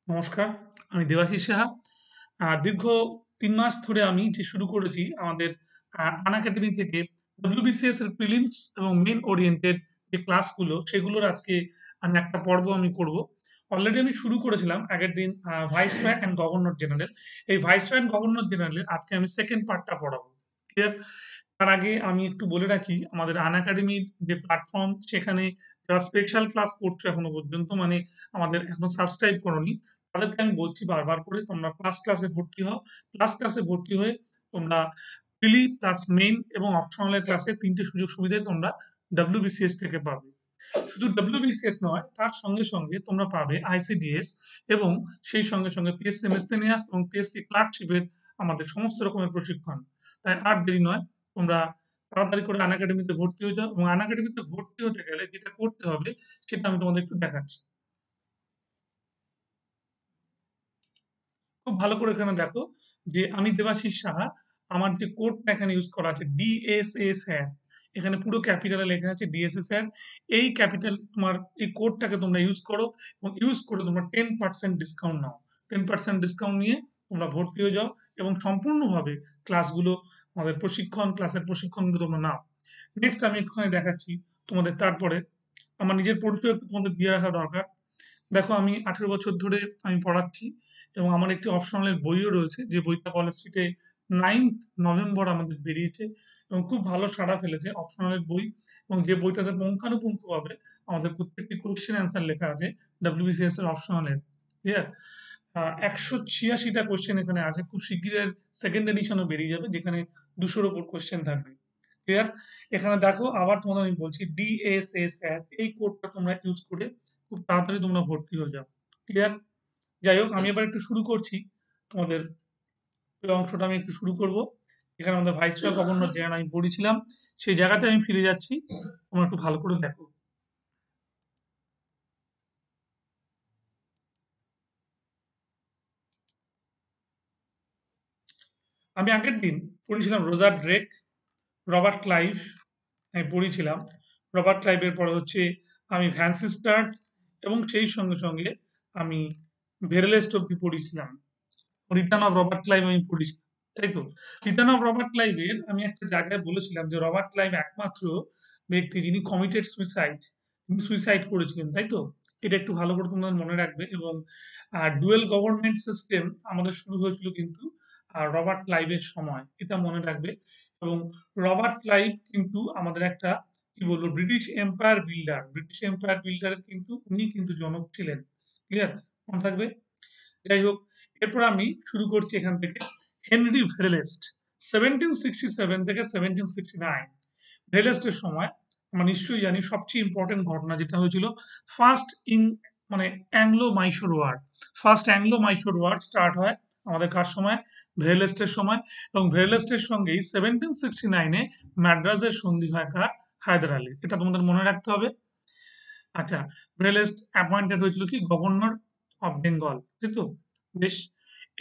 নমস্কার, আমি দেবাশিস সাহা। দীর্ঘ ৩ মাস ধরে আমি যে শুরু করেছি আমাদের আনএকাডেমি থেকে WBCS এর প্রিলিমস এবং মেইন ওরিয়েন্টেড যে ক্লাসগুলো সেগুলোর আজকে একটা পর্ব আমি করব। অলরেডি আমি শুরু করেছিলাম আগের দিন ভাইসরয় অ্যান্ড গভর্নর জেনারেল। এই ভাইসরয় অ্যান্ড গভর্নর জেনারেলের আজকে আমি সেকেন্ড পার্টটা পড়াবো। ক্লিয়ার? তার আগে আমি একটু বলে রাখি আমাদের আনএকাডেমির যে প্ল্যাটফর্ম সেখানে যারা স্পেশাল ক্লাস করছো এখনো পর্যন্ত মানে আমাদের এখনো সাবস্ক্রাইব করোনি তাদেরকে আমি বলছি বারবার করে তোমরা প্লাস ক্লাসে ভর্তি হও। প্লাস ক্লাসে ভর্তি হয়ে তোমরা প্রিলি প্লাস মেইন এবং অপশনালের ক্লাসে ৩ টে সুযোগ সুবিধা তোমরা WBCS থেকে পাবে। শুধু WBCS নয় তার সঙ্গে সঙ্গে তোমরা পাবে ICDS এবং সেই সঙ্গে সঙ্গে PSC মিসলেনিয়াস এবং PSC ক্লার্কশিপের আমাদের সমস্ত রকমের প্রশিক্ষণ। তাই আর দেরি নয়, তোমরা তাড়াতাড়ি করে আনএকাডেমিতে ভর্তি হয়ে যাও এবং আনএকাডেমিতে ভর্তি হতে গেলে যেটা করতে হবে সেটা আমি তোমাদের একটু দেখাচ্ছি। খুব ভালো করে এখানে দেখো যে আমি দেবাশিস সাহা, আমার যে কোডটা এখানে ইউজ করা আছে DSA স্যার, এখানে পুরো ক্যাপিটালে লেখা আছে DSA স্যার। এই ক্যাপিটাল তোমার এই কোডটাকে তোমরা ইউজ করো এবং ইউজ করে তোমরা 10% ডিসকাউন্ট নাও। 10% ডিসকাউন্ট নিয়ে তোমরা ভর্তি হয়ে যাও এবং সম্পূর্ণভাবে ক্লাসগুলো আমাদের ক্লাসের প্রশিক্ষণগুলো তোমরা নাও। নেক্সট আমি একটুখানি দেখাচ্ছি তোমাদের। তারপরে আমার নিজের পরিচয় একটু তোমাদের দিয়ে রাখা দরকার। দেখো আমি 18 বছর ধরে আমি পড়াচ্ছি এবং আমার একটি অপশনালের বইও রয়েছে যে বইটা কলেজ স্ট্রিটে 9th নভেম্বর আমাদের বেরিয়েছে এবং খুব ভালো সাড়া ফেলেছে অপশনালের বই। এবং যে বইটাতে পুঙ্খানুপুঙ্খভাবে আমাদের প্রত্যেকটি কোশ্চেন অ্যান্সার লেখা আছে WBCS এর অপশনালের। ক্লিয়ার? 186টা কোশ্চেন এখানে আছে। খুব শিগগির সেকেন্ড এডিশনও বেরিয়ে যাবে যেখানে 200-র ওপর কোশ্চেন থাকবে। ক্লিয়ার? এখানে দেখো আবার তোমাদের আমি বলছি DSS অ্যাপ, এই কোডটা তোমরা ইউজ করে খুব তাড়াতাড়ি তোমরা ভর্তি হয়ে যাও। ক্লিয়ার? যাই হোক আমি এবার একটু শুরু করছি তোমাদের এই অংশটা আমি একটু শুরু করব। এখানে আমাদের ভাইসরয় গভর্নর জেনারেল আমি পড়েছিলাম সেই জায়গাতে আমি ফিরে যাচ্ছি। তোমরা একটু ভালো করে দেখো। আমি আগের দিন পড়েছিলাম রোজার ড্রেক, রবার্ট ক্লাইভ আমি পড়েছিলাম। রবার্ট ক্লাইভের পরে হচ্ছে আমি ভ্যান্সি স্টার্ট এবং সেই সঙ্গে সঙ্গে আমি ভেরেলেস্ট অব্দি পড়েছিলাম। রিটার্ন অফ রবার্ট ক্লাইভ আমি পড়েছি, তাই তো? রিটার্ন অফ রবার্ট ক্লাইভের আমি একটা জায়গায় বলেছিলাম যে রবার্ট ক্লাইভ একমাত্র ব্যক্তি যিনি কমিটেড সুইসাইড, তিনি সুইসাইড করেছিলেন, তাই তো? এটা একটু ভালো করে তোমাদের মনে রাখবে। এবং ডুয়েল গভর্নমেন্ট সিস্টেম আমাদের শুরু হয়েছিল কিন্তু রবার্ট ক্লাইভের সময়, এটা মনে রাখবে। এবং রবার্ট ক্লাইভ কিন্তু আমাদের একটা কি বলবো British empire builder, British empire builder কিন্তু উনি কিন্তু জনক ছিলেন। ক্লিয়ার? মনে থাকবে। যাই হোক, এরপর আমি শুরু করছি এখান থেকে। হেনরি ভেরেলেস্ট 1767 থেকে 1769। ভেরেলেস্টের সময় আমরা নিশ্চয়ই জানি সবচেয়ে ইম্পর্টেন্ট ঘটনা যেটা হয়েছিল ফার্স্ট ইন মানে Anglo Mysore war. First Anglo Mysore war start হয় আমাদের কার সময়? ভেরেলেস্টের সময়। এবং ভেরেলেস্টের সঙ্গেই 1769-এ ম্যাড্রাসের সন্ধি হয় কার? হায়দার আলীর। এটা তোমাদের মনে রাখতে হবে। আচ্ছা, ভেরেলেস্ট অ্যাপয়েন্টেড হয়েছিল কি গভর্নর অফ বেঙ্গল, তাই তো? বেশ।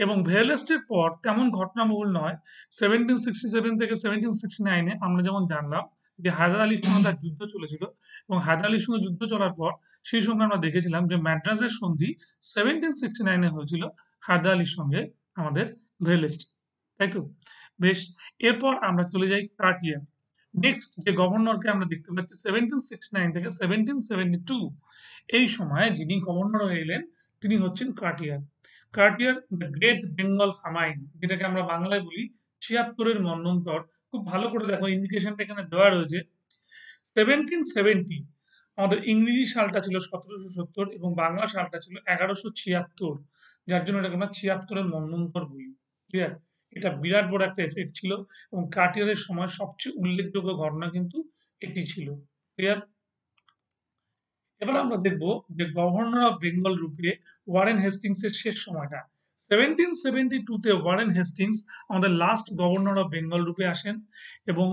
এবং ভেরেলেস্টের পর তেমন ঘটনাবহুল নয়। 1767 থেকে 1769-এ আমরা যেমন জানলাম যে হায়দার আলীর সঙ্গে তার যুদ্ধ চলেছিল এবং হায়দার আলীর সঙ্গে যুদ্ধ চলার পর সেই সঙ্গে আমরা দেখেছিলাম যে ম্যাড্রাসের সন্ধি 1769-এ হয়েছিল হায়দার আলীর সঙ্গে আমাদের ভেরেলেস্ট, তাই তো? বেশ। এরপর আমরা চলে যাই কাটিয়া। নেক্সট যে গভর্নরকে আমরা দেখতে পাচ্ছি 1769 থেকে 1772, এই সময় যিনি গভর্নর হয়ে এলেন তিনি হচ্ছেন Cartier. Cartier the great Bengal famine, যেটাকে আমরা বাংলায় বলি 76-এর মন্বন্তর। খুব ভালো করে দেখো ইন্ডিকেশনটা এখানে দেওয়া রয়েছে। 1770 আমাদের ইংরেজি সালটা ছিল 1770 এবং বাংলা সালটা ছিল 1176, যার জন্য এটাকে আমরা 76-এর মন্বন্তর বলি। ক্লিয়ার? এটা বিরাট বড় একটা এফেক্ট ছিল এবং কার্টিয়ারের সময় সবচেয়ে উল্লেখযোগ্য ঘটনা কিন্তু এটি ছিল। ক্লিয়ার? এবার আমরা দেখব যে গভর্নর অফ বেঙ্গল রূপে ওয়ারেন হেস্টিংস এর শেষ সময়টা। 1772-তে ওয়ারেন হেস্টিংস আমাদের লাস্ট গভর্নর অফ বেঙ্গল রূপে আসেন এবং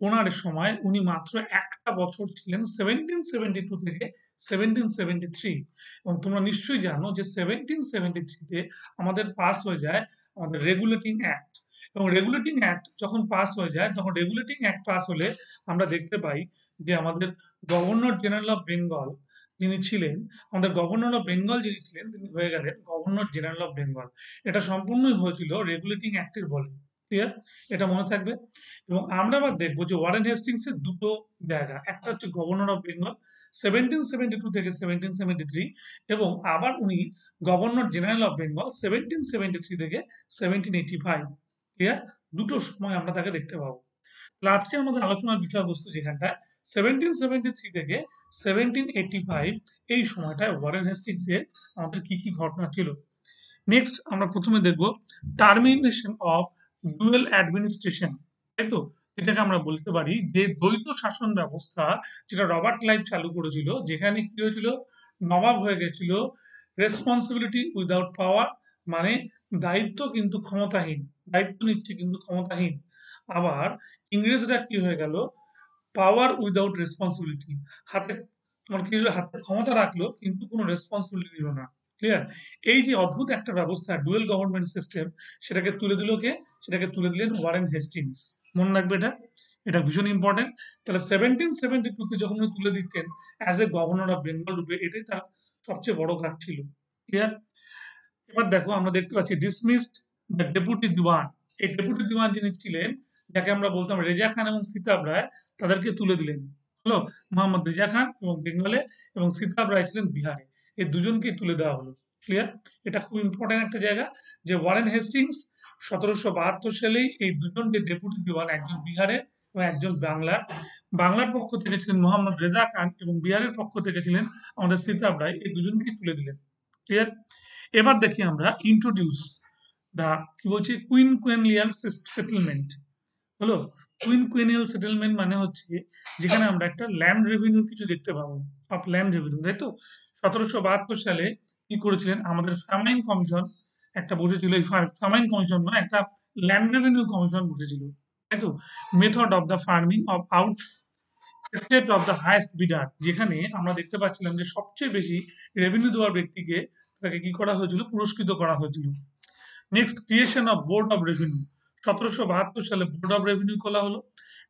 ওনার সময় উনি মাত্র একটা বছর ছিলেন 1772 থেকে 1773। এবং তোমরা নিশ্চয়ই জানো যে 1773-তে আমাদের পাস হয়ে যায় আমাদের রেগুলেটিং অ্যাক্ট। এবং রেগুলেটিং অ্যাক্ট যখন পাস হয়ে যায় তখন রেগুলেটিং অ্যাক্ট পাস হলে আমরা দেখতে পাই যে আমাদের গভর্নর জেনারেল অফ বেঙ্গল যিনি ছিলেন, আমাদের গভর্নর অফ বেঙ্গল যিনি ছিলেন, তিনি হয়ে গেলেন গভর্নর জেনারেল অফ বেঙ্গল। এটা সম্পূর্ণই হয়েছিল রেগুলেটিং অ্যাক্টের বলে। ক্লিয়ার? এটা মনে থাকবে। এবং আমরা আবার দেখবো যে ওয়ারেন হেস্টিংস এর দুটো জায়গা, একটা হচ্ছে গভর্নর অফ বেঙ্গল 1772 থেকে 1773, এবং আবার উনি গভর্নর জেনারেল অফ বেঙ্গল 1773 থেকে 1785। ক্লিয়ার? দুটো সময় আমরা তাকে দেখতে পাবো। আজকে আমাদের আলোচনার বিষয়বস্তু যেখানটা 1773 থেকে 1785, এই সময়টায় ওয়ারেন হেস্টিংস এর আমাদের কি কি ঘটনা ছিল। নেক্সট আমরা প্রথমে দেখব টার্মিনেশন অফ ডুয়েল অ্যাডমিনিস্ট্রেশন, তাই তো, যেটাকে আমরা বলতে পারি যে দ্বৈত শাসন ব্যবস্থা, যেটা রবার্ট ক্লাইভ চালু করেছিল, যেখানে কি হয়েছিল, নবাব হয়ে গেছিল রেসপন্সিবিলিটি উইদাউট পাওয়ার, মানে দায়িত্ব কিন্তু ক্ষমতাহীন, দায়িত্ব নিচ্ছে কিন্তু ক্ষমতাহীন। আবার ইংরেজরা কি হয়ে গেল, পাওয়ার উইদাউট রেসপন্সিবিলিটি, হাতে মানে কি হলো, হাতে ক্ষমতা রাখলো কিন্তু কোনো রেসপন্সিবিলিটি নিল না। ক্লিয়ার? এই যে অদ্ভুত একটা ব্যবস্থা ডুয়েল গভর্নমেন্ট সিস্টেম, সেটাকে তুলে দিল কে? সেটাকে তুলে দিলেন ওয়ারেন হেস্টিংস। মনে রাখবে এটা, এটা ভীষণ ইম্পর্টেন্ট। তাহলে 1772 তে যখন উনি তুলে দিচ্ছেন as a governor of Bengal রূপে, এটাই তার সবচেয়ে বড় কাজ ছিল। ক্লিয়ার? এবার দেখো আমরা দেখতে পাচ্ছি ডিসমিসড দ্য ডেপুটি দিওয়ান। এই ডেপুটি দিওয়ান যিনি ছিলেন, যাকে আমরা বলতাম রেজা খান এবং সিতাব রায়, তাদেরকে তুলে দিলেন। হলো মোহাম্মদ রেজা খান এবং বেঙ্গলে, এবং সিতাব রায় ছিলেন বিহারে, এই দুজনকেই তুলে দেওয়া হলো। ক্লিয়ার? এটা খুব ইম্পর্টেন্ট একটা জায়গা যে ওয়ারেন হেস্টিংস 1772 সালেই এই দুজন যে ডেপুটি দিওয়ান, একজন বিহারে এবং একজন বাংলার, বাংলার পক্ষ থেকে ছিলেন মোহাম্মদ রেজা খান এবং বিহারের পক্ষ থেকে ছিলেন আমাদের সিতাব রায়, এই দুজনকেই তুলে দিলেন। ক্লিয়ার? এবার দেখি আমরা ইন্ট্রোডিউস দা কি বলছি কুইনকুয়েনিয়াল সেটেলমেন্ট। হলো কুইনকুয়েনিয়াল সেটেলমেন্ট মানে হচ্ছে যেখানে আমরা একটা ল্যান্ড রেভিনিউ কিছু দেখতে পাবো, অফ ল্যান্ড রেভিনিউ, তাই তো। 1772 সালে কি করেছিলেন আমাদের ফ্যামাইন কমিশন, একটা বসেছিল, এই ফ্যামাইন কমিশন নয়, একটা ল্যান্ড রেভিনিউ কমিশন বসেছিল, তাই তো। Method of the farming of out state of the highest bidder, যেখানে আমরা দেখতে পাচ্ছিলাম যে সবচেয়ে বেশি রেভিনিউ দেওয়ার ব্যক্তিকে, তাকে কি করা হয়েছিল, পুরস্কৃত করা হয়েছিল। Next creation of board of revenue, 1772 সালে বোর্ড অফ রেভিনিউ খোলা হলো।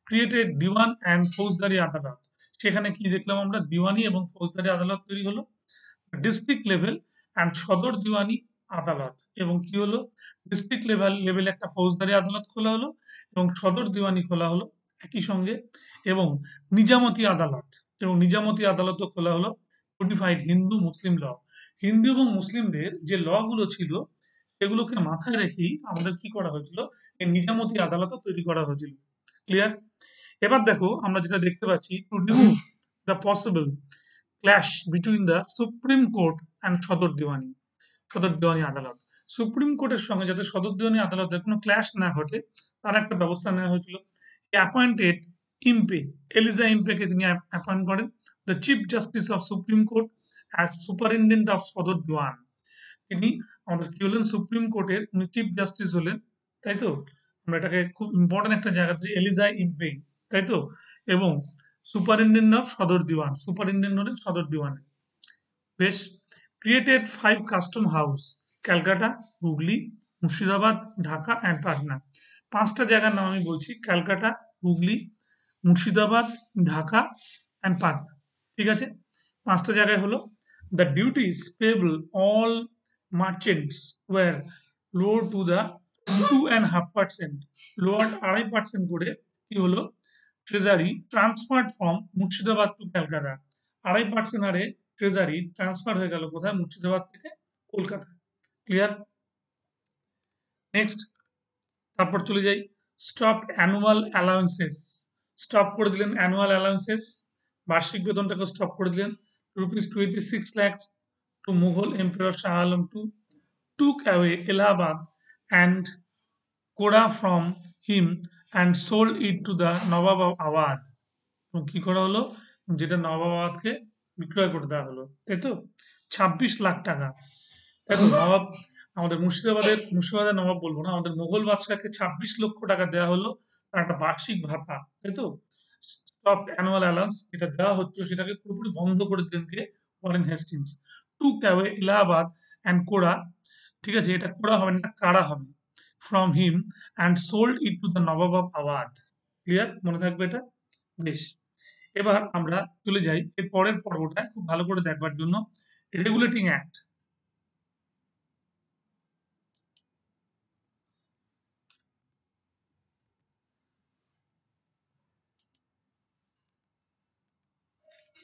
ক্রিয়েটেড দিওয়ান অ্যান্ড ফৌজদারি আদালত, সেখানে কি দেখলাম আমরা, দিওয়ানি এবং ফৌজদারি আদালত তৈরি হলো। ডিস্ট্রিক্ট লেভেল অ্যান্ড সদর দিওয়ানি আদালত, এবং কি হলো, ডিস্ট্রিক্ট লেভেলে একটা ফৌজদারি আদালত খোলা হলো এবং সদর দিওয়ানি খোলা হলো একই সঙ্গে। এবং নিজামতি আদালত, এবং নিজামতি আদালতও খোলা হলো। কোডিফাইড হিন্দু মুসলিম ল, হিন্দু এবং মুসলিমদের যে ল গুলো ছিল সেগুলোকে মাথায় রেখেই আমাদের কি করা হয়েছিল, এই নিজামতি আদালতও তৈরি করা হয়েছিল। ক্লিয়ার? এবার দেখো আমরা যেটা দেখতে পাচ্ছি, to remove the possible clash between the supreme court and সদর দিওয়ানি, সদর দিওয়ানি আদালত, সুপ্রিম কোর্টের সঙ্গে যাতে সদর দিওয়ানি আদালতের কোনো ক্ল্যাশ না ঘটে, তার একটা ব্যবস্থা নেওয়া হয়েছিল। অ্যাপয়েন্টেড ইম্পে, এলিজা ইম্পেকে তিনি অ্যাপয়েন্ট করেন the chief justice of supreme court as superintendent of সদর দিওয়ান। তিনি আমাদের কি হলেন, সুপ্রিম কোর্টের উনি চিফ জাস্টিস হলেন, তাই তো। আমরা এটাকে খুব ইম্পর্টেন্ট একটা জায়গা, এলিজা ইম্পে, তাই তো। এবং সুপারিনটেন্ডেন্ট অফ সদর দিওয়ান, সুপারিনটেন্ডেন্ট হলেন সদর দিওয়ানের। বেশ। Created 5 custom house, Calcutta, Hooghly, Murshidabad, Dhaka and Patna. 5টা জায়গার নাম আমি বলছি, ক্যালকাটা, হুগলি, মুর্শিদাবাদ, ঢাকা অ্যান্ড পাটনা। ঠিক আছে, 5টা জায়গায় হলো। The duties payable all merchants were lowered to the 2.5%, lower 2.5% করে কি হলো, treasury transferred from Murshidabad to Calcutta, 2.5% হারে ট্রেজারি ট্রান্সফার হয়ে গেল কোথায়, মুর্শিদাবাদ থেকে কলকাতা। ক্লিয়ার? নেক্সট তারপর চলে যাই, স্টপ অ্যানুয়াল অ্যালাউন্সেস, স্টপ করে দিলেন অ্যানুয়াল অ্যালাউন্সেস, বার্ষিক বেতনটাকে স্টপ করে দিলেন। ₹26 lakhs to Mughal Emperor Shah Alam II, took away Allahabad and Koda from him and sold it to the Nawab of Awadh। এবং কি করা হলো, যেটা নবাবাদকে বিক্রয় করে দেওয়া হলো, তাই তো। 26 লাখ টাকা, তাই তো। নবাব আমাদের মুর্শিদাবাদের নবাব বলবো না, আমাদের মুঘল বাদশাহকে 26 লক্ষ টাকা দেওয়া হলো, তার একটা বার্ষিক ভাতা, তাই তো। স্টপ অ্যানুয়াল অ্যালাউন্স যেটা দেওয়া হচ্ছিল সেটাকে পুরোপুরি বন্ধ করে দিলেন কে, ওয়ারেন হেস্টিংস। টু ক্যাওয়ে এলাহাবাদ অ্যান্ড কোড়া, ঠিক আছে, এটা কোড়া হবে না, এটা কারা হবে, from him and sold it to the nawab of Awadh. Clear? মনে থাকবে এটা। বেশ। এবার আমরা চলে যাই এর পরের পর্বটা খুব ভালো করে দেখবার জন্য। Regulating act.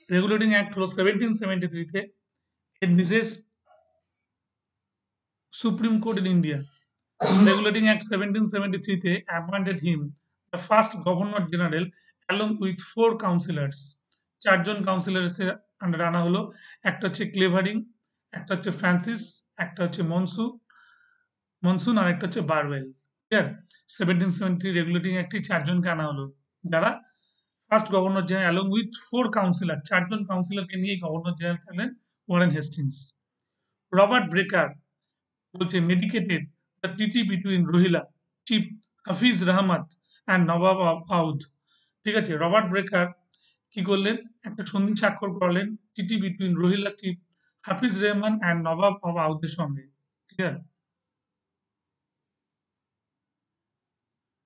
রেগুলেটিং অ্যাক্ট হলো 1773 তে envisages supreme court in India. Regulating Act 1773 তে appointed him the first Governor General along with 4 councillors। 4 জন কাউন্সিলরের আন্ডারে আনা হলো। একটা হচ্ছে ক্লেভারিং, একটা হচ্ছে ফ্রান্সিস, একটা হচ্ছে মনসুন আর একটা হচ্ছে বারওয়েল। ক্লিয়ার? 1773 রেগুলেটিং অ্যাক্টে 4 জনকে আনা হলো। যারা first governor general along with 4 councillor, 4 জন কাউন্সিলরকে নিয়ে গভর্নর জেনারেল থাকলেন ওয়ারেন হেস্টিংস। রবার্ট ব্রেকার বলছে mediated the treaty between Rohilla chief Hafiz Rahmat and nawab of আউদ। ঠিক আছে, রবার্ট ব্রেকার কি করলেন, একটা সন্ধি স্বাক্ষর করলেন treaty between Rohilla chief Hafiz Rahman and nawab of আউদের সঙ্গে। Clear?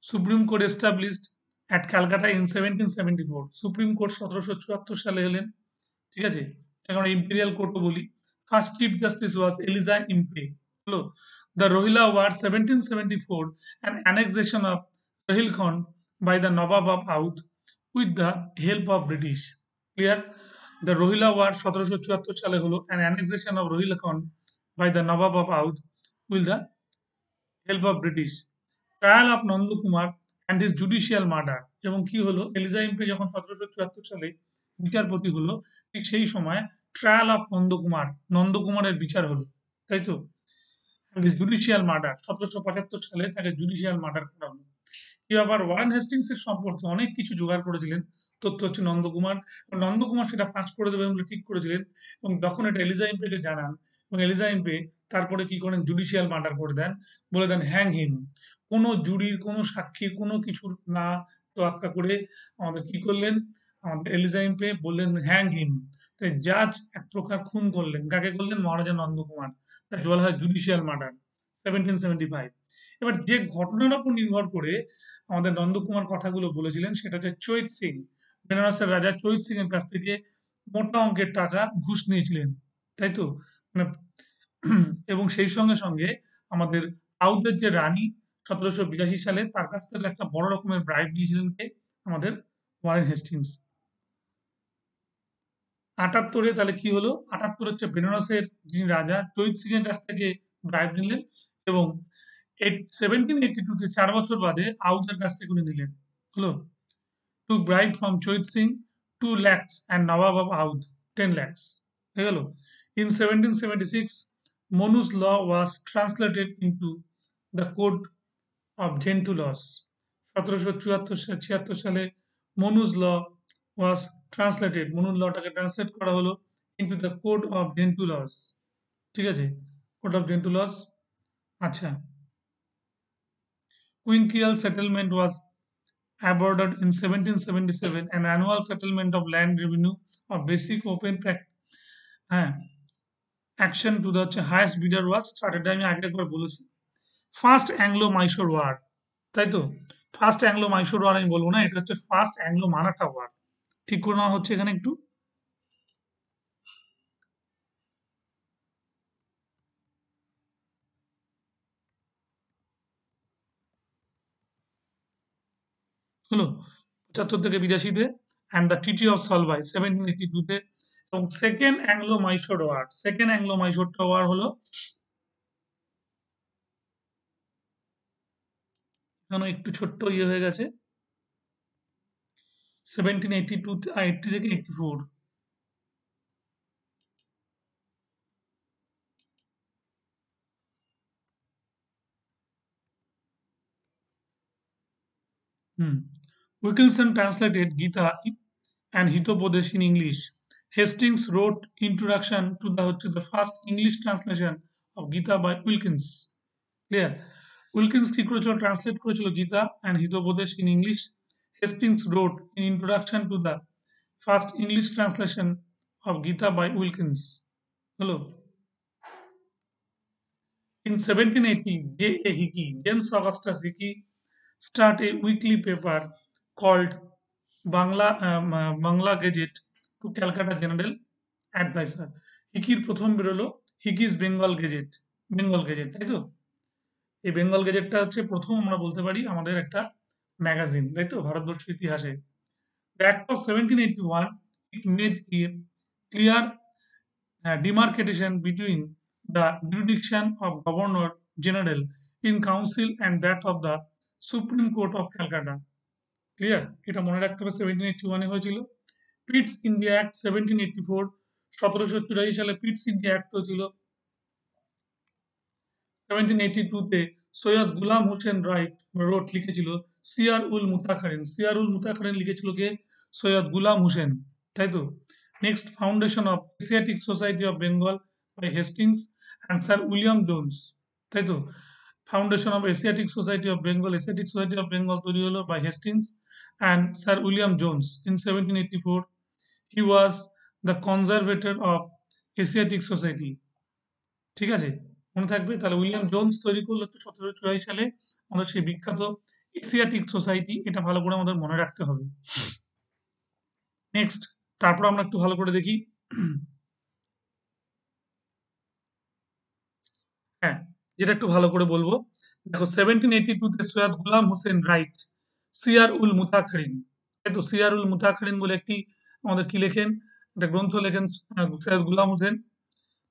Supreme court established at Calcutta in 1774। Supreme court 1774 সালে এলেন। ঠিক আছে, এখন ইম্পেরিয়াল কোর্টও বলি। First chief justice was Elijah Impey. হলো the Rohilla war 1774 an annexation of Rohilkhand by the Nawab of Oudh with the help of British। Clear? The Rohilla war 1774 সালে হলো an annexation of Rohilkhand by the Nawab of Oudh with the help of British. Trial of Nandakumar and his judicial murder. এবং কি হলো, Eliza Impey যখন 1774 সালে বিচারপতি হলো, ঠিক সেই সময় ট্রায়াল অফ নন্দকুমারের বিচার হলো, তাই তো? অ্যান্ড হিজ জুডিশিয়াল মার্ডার, 1775 সালে তাকে জুডিশিয়াল মার্ডার করা হলো। কি আবার ওয়ারেন হেস্টিংস এর সম্পর্কে অনেক কিছু জোগাড় করেছিলেন, তথ্য হচ্ছে নন্দকুমার। নন্দকুমার সেটা ফাঁস করে দেবেন বলে ঠিক করেছিলেন এবং তখন এটা এলিজা ইম্পেকে জানান এবং এলিজা ইম্পে তারপরে কি করেন, জুডিশিয়াল মার্ডার করে দেন, বলে দেন হ্যাং হিম। কোনো জুরির, কোনো সাক্ষীর, কোনো কিছুর না তোয়াক্কা করে আমাদের কি করলেন, আমাদের এলিজা ইম্পে বললেন হ্যাং হিম। তাই জাজ এক প্রকার খুন করলেন, কাকে করলেন, মহারাজা নন্দকুমার। তাই বলা হয় জুডিশিয়াল মার্ডার 1775। এবার যে ঘটনার উপর নির্ভর করে আমাদের নন্দকুমার কথাগুলো বলেছিলেন সেটা হচ্ছে চৈত সিং, বেনারসের রাজা চৈত সিং এর কাছ থেকে মোটা অঙ্কের টাকা ঘুষ নিয়েছিলেন, তাই তো? মানে এবং সেই সঙ্গে সঙ্গে আমাদের আউধের যে রানী 1782 সালে তার কাছ থেকে একটা বড় রকমের ব্রাইব নিয়েছিলেন কে, আমাদের ওয়ারেন হেস্টিংস। 78-এ তাহলে কি হলো, 78 হচ্ছে বেনারসের যিনি রাজা চৈত সিং এর কাছ থেকে ব্রাইব নিলেন এবং 1782 তে 4 বছর বাদে আউধের কাছ থেকে উনি নিলেন। হলো two bribe from Chait Singh 2 lakhs and nawab of Awadh 10 lakhs। হয়ে গেল। In 1776 Monu's law was translated into the code of Gentoo laws। 1776 সালে মনুজ ল ওয়াজ ট্রান্সলেটেড, মনুর লটাকে ট্রান্সলেট করা হলো into the code of Gentoo laws. ঠিক আছে, কোড অফ জেন্টু লস। আচ্ছা, quinquennial settlement was aborted in 1777, an annual settlement of land revenue of basic open হ্যাঁ action to the হচ্ছে highest বিডার was started. আমি আগে একবার বলেছি। ফার্স্ট অ্যাংলো মাইশোর ওয়ার, তাই তো? ফার্স্ট অ্যাংলো মাইশোর ওয়ার আমি বলবো না, এটা হচ্ছে ফার্স্ট অ্যাংলো মারাঠা ওয়ার। ঠিক করে নেওয়া হচ্ছে এখানে একটু। হলো 75 থেকে 82-তে and the treaty of Salbai 1782-তে এবং second Anglo Mysore war. Second Anglo Mysore war হলো, এখানে একটু ছোট্ট ইয়ে হয়ে গেছে, 1782 80 থেকে 84। Wilkinson translated Gita and Hitopadesh in English। Hastings wrote introduction to the first English translation of Gita by Wilkins। Clear? Wilkins কি করেছিল, ট্রান্সলেট করেছিল Gita and Hitopadesha in English. Hastings wrote in introduction to the first English translation of Gita by Wilkins. হলো in 1780 J.A. Hickey, James Augustus Hickey start a weekly paper called Bangla Gazette to Calcutta General Adviser. হিকির প্রথম বেরোলো হিকিস Bengal gazette, তাই তো? এই বেঙ্গল গেজেটটা হচ্ছে প্রথম আমরা বলতে পারি আমাদের একটা ম্যাগাজিন, তাই তো, ভারতবর্ষের ইতিহাসে। The Act of 1781 it made a clear demarcation between the jurisdiction of Governor General in Council and that of the Supreme Court of Calcutta. Clear? এটা মনে রাখতে হবে 1781 এ হয়েছিল। পিটস ইন্ডিয়া অ্যাক্ট 1784, 1784 সালে পিটস ইন্ডিয়া অ্যাক্ট হয়েছিল। 1782 তে সৈয়দ গুলাম হোসেন লিখেছিল সিয়ার উল মুতাখারিন লিখেছিল কে? সৈয়দ গুলাম হোসেন, তাই তো? Next, foundation of Asiatic society of Bengal by Hastings and sir William Jones, তাই তো? Foundation of Asiatic society of Bengal তৈরি হলো by Hastings and sir William Jones in 1784। He was the conservator of Asiatic society, ঠিক আছে? মনে থাকবে তাহলে William Jones তৈরি করলো হচ্ছে 1784 সালে আমাদের সেই বিখ্যাত এশিয়াটিক সোসাইটি, এটা ভালো করে আমাদের মনে রাখতে হবে। নেক্সট, তারপর আমরা একটু ভালো করে দেখি। হ্যাঁ, যেটা একটু ভালো করে বলবো, দেখো 1782 তে সৈয়দ গুলাম হোসেন রাইট সিয়ার উল মুতাখারিন, তাই তো? সিয়ার উল মুতাখারিন বলে একটি আমাদের কি লেখেন, একটা গ্রন্থ লেখেন সৈয়দ গুলাম হোসেন,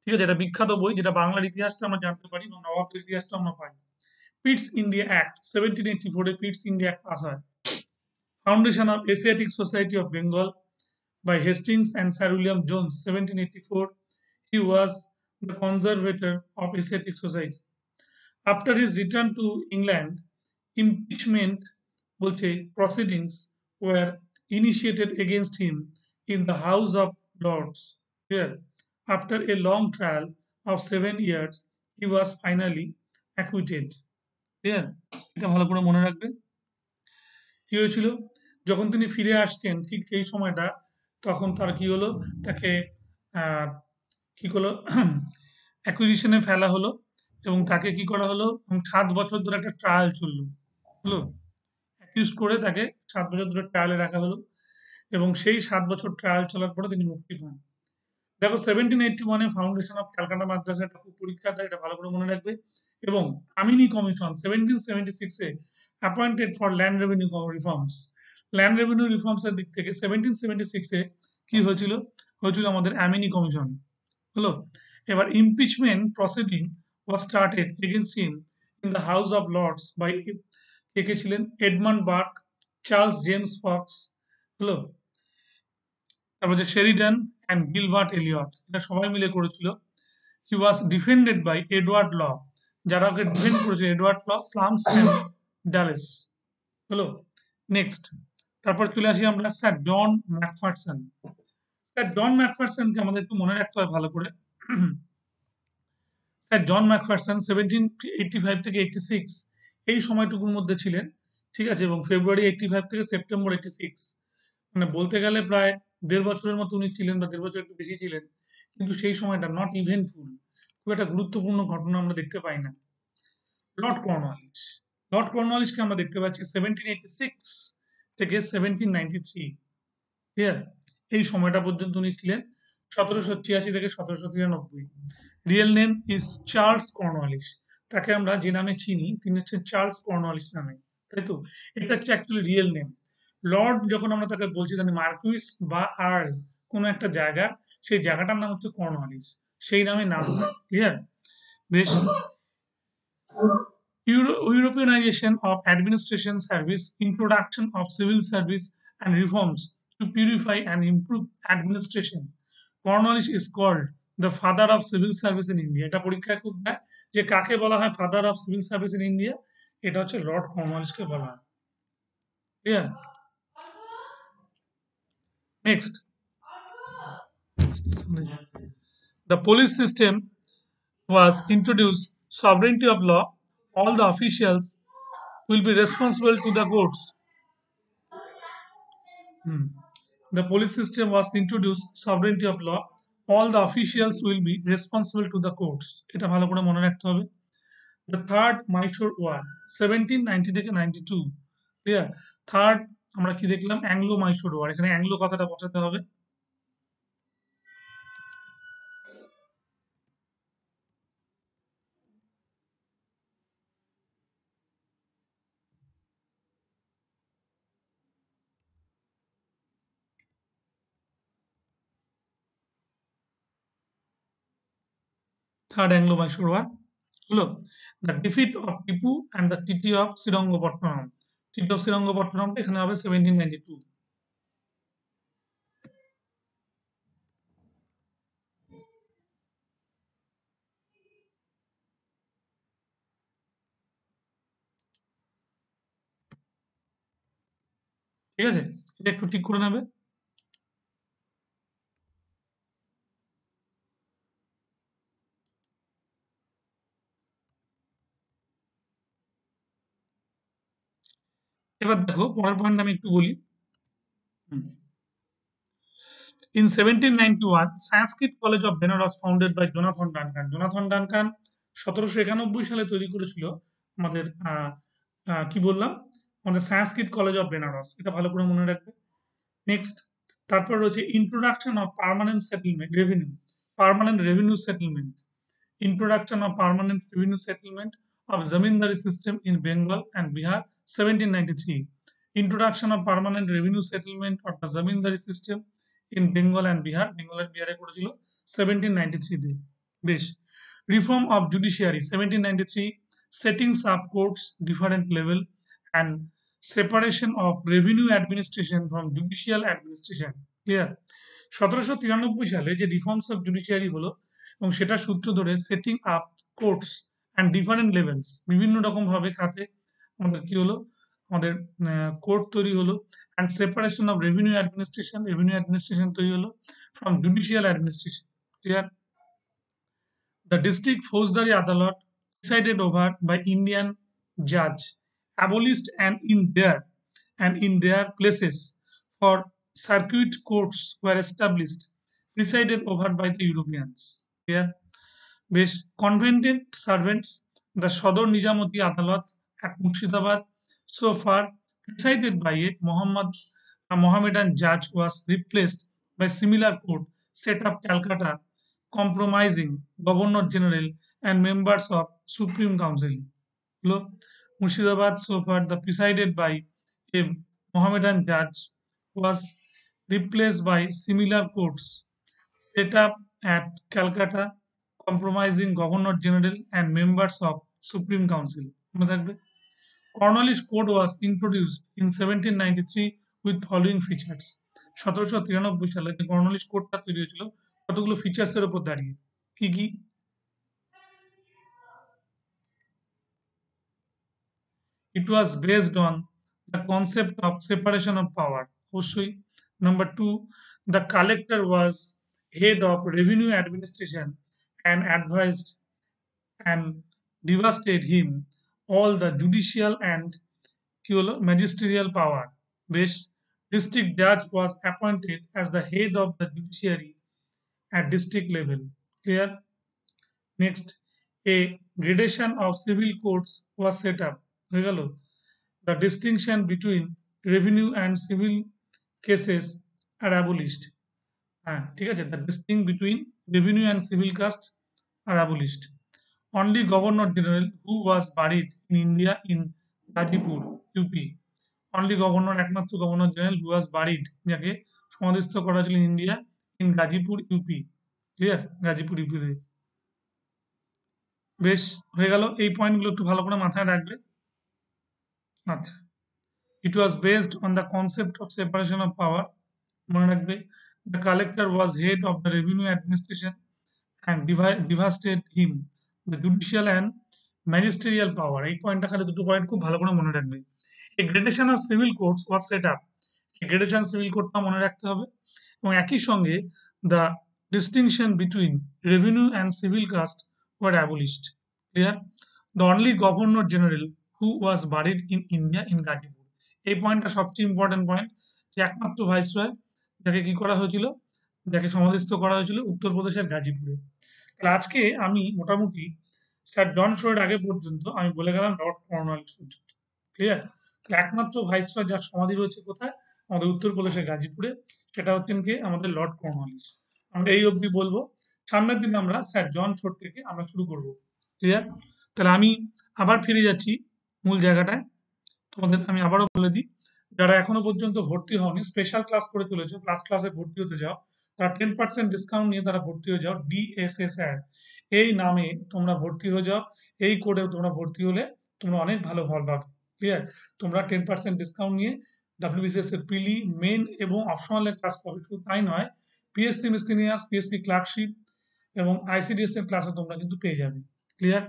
ঠিক আছে? এটা বিখ্যাত বই, যেটা বাংলার ইতিহাসটা আমরা জানতে পারি বা নবাবের ইতিহাসটা আমরা পাই। পিটস ইন্ডিয়া অ্যাক্ট 1784 এ পিটস ইন্ডিয়া অ্যাক্ট পাস হয়। Foundation of Asiatic society of Bengal by Hastings and Sir William Jones, 1784. He was the conservator of Asiatic Society. After his return to England, impeachment proceedings were initiated against him in the House of Lords. Here, after a long trial of 7 years, he was finally acquitted. Here, এটা ভালো করে মনে রাখবে। কি হয়েছিল? যখন তিনি ফিরে আসছেন ঠিক সেই সময়টা, তখন তার কি হলো, তাকে আহ, কি করলো অ্যাকুইজিশনে ফেলা হলো এবং তাকে কি করা হলো, এবং 7 বছর ধরে একটা ট্রায়াল চললো, হলো অ্যাকিউজ করে তাকে 7 বছর ধরে ট্রায়ালে রাখা হলো এবং সেই 7 বছর ট্রায়াল চলার পরে তিনি মুক্তি পান। দেখো 1781 ফাউন্ডেশন অফ ক্যালকাটা মাদ্রাসা, এটা খুব পরীক্ষা দেয়, এটা ভালো করে মনে রাখবে। এবং Amini commission 1776 appointed for land revenue reforms. Land revenue reforms এর দিক থেকে 1776 কি হয়েছিল? হয়েছিল আমাদের অ্যামিনি কমিশন, হলো। এবার impeachment proceeding was started against him in the House of Lords by, কে ছিলেন? Edmund Burke, Charles James Fox, হলো। তারপর যে শেরিডান অ্যান্ড গিলবার্ট এলিয়ট, এটা সবাই মিলে করেছিল। হি ওয়াজ ডিফেন্ডেড বাই এডওয়ার্ড ল, যারা ওকে ডিফেন্ড করেছিল এডওয়ার্ড ল, প্লামস অ্যান্ড ডালেস, হলো। নেক্সট, তারপর চলে আসি আমরা স্যার জন ম্যাকফারসন। স্যার জন ম্যাকফারসনকে আমাদের একটু মনে রাখতে হয় ভালো করে। স্যার জন ম্যাকফারসন 1785 থেকে 86 এই সময়টুকুর মধ্যে ছিলেন, ঠিক আছে? এবং ফেব্রুয়ারি 85 থেকে সেপ্টেম্বর 86, মানে বলতে গেলে প্রায় 1.5 বছরের মতো উনি ছিলেন, বা 1.5 বছর একটু বেশি ছিলেন। কিন্তু সেই সময়টা নট ইভেন্টফুল, খুব একটা গুরুত্বপূর্ণ ঘটনা আমরা দেখতে পাই না। লর্ড কর্নওয়ালিস, লর্ড কর্নওয়ালিসকে আমরা দেখতে পাচ্ছি 1786 থেকে 1793, ক্লিয়ার? এই সময়টা পর্যন্ত উনি ছিলেন, 1786 থেকে 1793। Real name is Charles Cornwallis, তাকে আমরা যে নামে চিনি তিনি হচ্ছেন চার্লস কর্নওয়ালিস নামে, তাই তো? এটা হচ্ছে অ্যাকচুয়ালি রিয়েল নেম। লর্ড যখন আমরা তাকে বলছি, তাহলে মার্কুইস বা আর্ল কোনো একটা জায়গা, সেই জায়গাটার নাম হচ্ছে কর্নওয়ালিস, সেই নামে নাম, ক্লিয়ার? বেশ। Europeanization of administration service, introduction of civil service and reforms to purify and improve administration. Cornwallis is called the father of civil service in India. এটা পরীক্ষায় খুব দেয় যে কাকে বলা হয় father of civil service in India, এটা হচ্ছে লর্ড কর্নওয়ালিসকে বলা হয়, clear? Next, the police system was introduced, sovereignty of law, all the officials will be responsible to the courts. The police system was introduced, sovereignty of law, all the officials will be responsible to the courts. এটা ভালো করে মনে রাখতে হবে। The third Mysore war 1790 থেকে 92, clear? Third আমরা কি দেখলাম? Anglo Mysore war. এখানে অ্যাংলো কথাটা বসাতে হবে। থার্ড অ্যাংলো মাইসোর ওয়ার হলো the defeat of Tipu and the টিটি অফ শ্রীরঙ্গপট্টনম। টিটি অফ শ্রীরঙ্গপট্টনমটা এখানে হবে 1792। ঠিক আছে? এটা একটু ঠিক করে নেবে। এবার দেখো পরের পয়েন্ট আমি একটু বলি। In 1791, Sanskrit College of Benares founded by Jonathan Duncan. Jonathan Duncan 1791 সালে তৈরি করেছিল আমাদের কি বললাম? আমাদের সংস্কৃত কলেজ অফ বেনারস। এটা ভালো করে মনে রাখবে। নেক্সট তারপর রয়েছে introduction of permanent settlement revenue. Permanent revenue settlement. Introduction of permanent revenue settlement of zamindari system in Bengal and Bihar 1793. Introduction of permanent revenue settlement of the zamindari system in Bengal and Bihar. Bengal and Bihar করেছিল 1793 তে। বেশ। Reform of judiciary 1793, settings up courts different level and separation of revenue administration from judicial administration. Clear? 1793 সালে যে reforms of judiciary হলো এবং সেটা সূত্র ধরে setting up courts and different levels, বিভিন্ন রকম ভাবে খাতে আমাদের কি হলো, আমাদের কোর্ট তৈরি হলো and separation of revenue administration তৈরি হলো from judicial administration. Clear? The district Fauzdari Adalat, presided over by Indian judge, abolished and in their places for circuit courts were established, presided over by the Europeans. Here, base convented servants, the Shodor Nizamati Adalat at Murshidabad, so far presided by a Mohammedan judge, was replaced by similar court set up Calcutta, compromising Governor General and members of Supreme Council. Hello, Murshidabad, so far the presided by a Mohammedan judge, was replaced by similar courts set up at Calcutta, compromising Governor General and members of Supreme Council. মনে থাকবে? Cornwallis Code was introduced in 1793 with following features. 1793 সালে যে Cornwallis কোডটা তৈরি হয়েছিল কতগুলো ফিচার্সের উপর দাঁড়িয়ে। কি কি? It was based on the concept of separation of power. অবশ্যই। Number two, the collector was head of revenue administration and advised and devastated him all the judicial and কি হলো magisterial power. বেশ। District judge was appointed as the head of the judiciary at district level. Clear? Next, a gradation of civil courts was set up. হয়ে গেল? The distinction between revenue and civil cases are abolished. হ্যাঁ, ঠিক আছে? The distinction between revenue and civil cases are abolished. Only Governor General who was buried in India in Gazipur, UP. Only Governor, একমাত্র Governor General who was buried, যাকে সমাধিস্থ করা হয়েছিল India in Ghazipur UP. Clear? Ghazipur ইউপিতে। বেশ, হয়ে গেল। এই পয়েন্টগুলো একটু ভালো করে মাথায় রাখবে। আচ্ছা, it was based on the concept of separation of power. মনে রাখবে, the collector was head of the revenue administration and devastated him the judicial and magisterial power. এই পয়েন্টটা খালি দুটো পয়েন্ট খুব ভালো করে মনে রাখবে। A gradation of civil courts was set up. এই gradation civil courtটা মনে রাখতে হবে এবং একই সঙ্গে the distinction between revenue and civil caste were abolished. Clear? The only governor general who was buried in India in Gazipur. এই পয়েন্টটা সবচেয়ে ইম্পর্টেন্ট পয়েন্ট, যে একমাত্র ভাইসরয় যাকে কি করা হয়েছিল, যাকে সমাধিস্থ করা হয়েছিল উত্তরপ্রদেশের গাজীপুরে। তাহলে আজকে আমি মোটামুটি স্যার জন শোয়ের আগে পর্যন্ত আমি বলে গেলাম লর্ড কর্নওয়ালিস পর্যন্ত। ক্লিয়ার? তাহলে একমাত্র ভাইসরয় যার সমাধি রয়েছে কোথায়? আমাদের উত্তরপ্রদেশের গাজীপুরে। সেটা হচ্ছেন কে? আমাদের লর্ড কর্নওয়ালিস। আমরা এই অবধি বলবো। সামনের দিন আমরা স্যার জন ছোট থেকে আমরা শুরু করব। ক্লিয়ার? তাহলে আমি আবার ফিরে যাচ্ছি মূল জায়গাটায়। তোমাদের আমি আবারও বলে দিই, যারা এখনো পর্যন্ত ভর্তি হওনি, স্পেশাল ক্লাস করে চলেছো, ক্লাসে ভর্তি হতে যাও, তারা 10% ডিসকাউন্ট নিয়ে তারা ভর্তি হয়ে যাও DSSR এই নামে। তোমরা ভর্তি হয়ে যাও, এই কোডে তোমরা ভর্তি হলে তোমরা অনেক ভালো ফল পাবে। ক্লিয়ার? তোমরা 10% ডিসকাউন্ট নিয়ে WBCS এর প্রিলি, মেন এবং অপশনালের ক্লাস পাবে। শুধু তাই নয়, পিএসসি মিসলিনিয়াস, পিএসসি ক্লার্কশিপ এবং ICDS এর ক্লাসও তোমরা কিন্তু পেয়ে যাবে। ক্লিয়ার?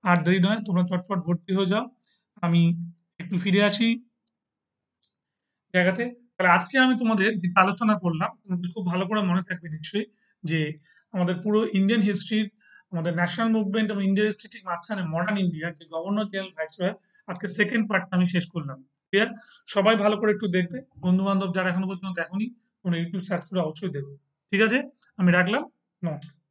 আর দেরি নয়, তোমরা চটপট ভর্তি হয়ে যাও। আমি একটু ফিরে আসি জায়গাতে। তাহলে আজকে আমি তোমাদের যেটা আলোচনা করলাম, তোমাদের খুব ভালো করে মনে থাকবে নিশ্চয়ই, যে আমাদের পুরো ইন্ডিয়ান হিস্ট্রির, আমাদের ন্যাশনাল মুভমেন্ট এবং ইন্ডিয়ান হিস্ট্রি ঠিক মাঝখানে মডার্ন ইন্ডিয়ার যে গভর্নর জেনারেল ভাইসরয়, আজকে সেকেন্ড পার্টটা আমি শেষ করলাম। ক্লিয়ার? সবাই ভালো করে একটু দেখবে, বন্ধু বান্ধব যারা এখনো পর্যন্ত দেখোনি, তোমরা ইউটিউব সার্চ করে অবশ্যই দেখো। ঠিক আছে? আমি রাখলাম। নমস্কার।